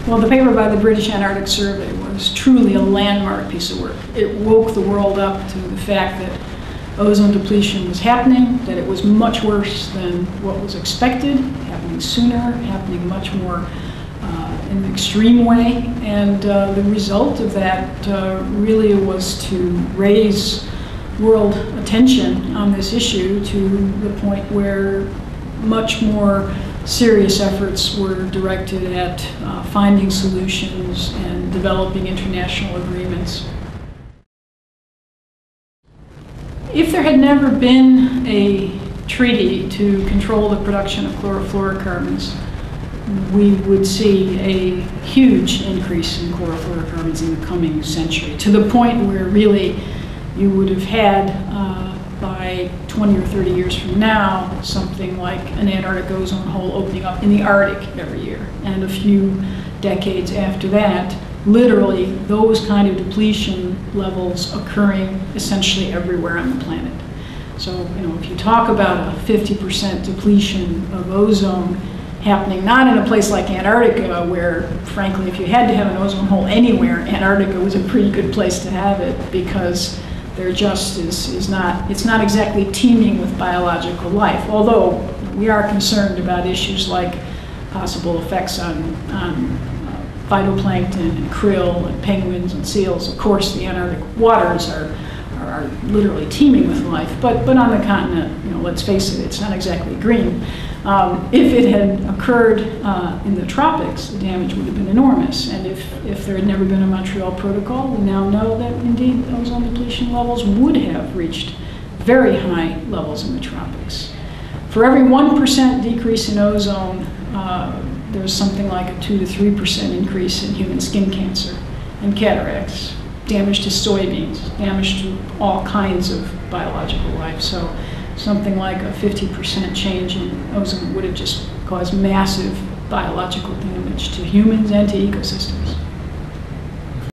Well, the paper by the British Antarctic Survey was truly a landmark piece of work. It woke the world up to the fact that ozone depletion was happening, that it was much worse than what was expected, happening sooner, happening much more in an extreme way. And the result of that really was to raise world attention on this issue to the point where much more serious efforts were directed at finding solutions and developing international agreements. If there had never been a treaty to control the production of chlorofluorocarbons, we would see a huge increase in chlorofluorocarbons in the coming century, to the point where really you would have had, by 20 or 30 years from now, something like an Antarctic ozone hole opening up in the Arctic every year. And a few decades after that, literally those kind of depletion levels occurring essentially everywhere on the planet. So, if you talk about a 50% depletion of ozone happening not in a place like Antarctica, where frankly if you had to have an ozone hole anywhere, Antarctica was a pretty good place to have it, because there just is not, it's not exactly teeming with biological life, although we are concerned about issues like possible effects on phytoplankton and krill and penguins and seals. Of course, the Antarctic waters are literally teeming with life, but on the continent, let's face it, it's not exactly green. If it had occurred in the tropics, the damage would have been enormous. And if there had never been a Montreal Protocol, we now know that indeed ozone depletion levels would have reached very high levels in the tropics. For every 1% decrease in ozone, there's something like a 2 to 3% increase in human skin cancer and cataracts, damage to soybeans, damage to all kinds of biological life. So something like a 50% change in ozone would have just caused massive biological damage to humans and to ecosystems.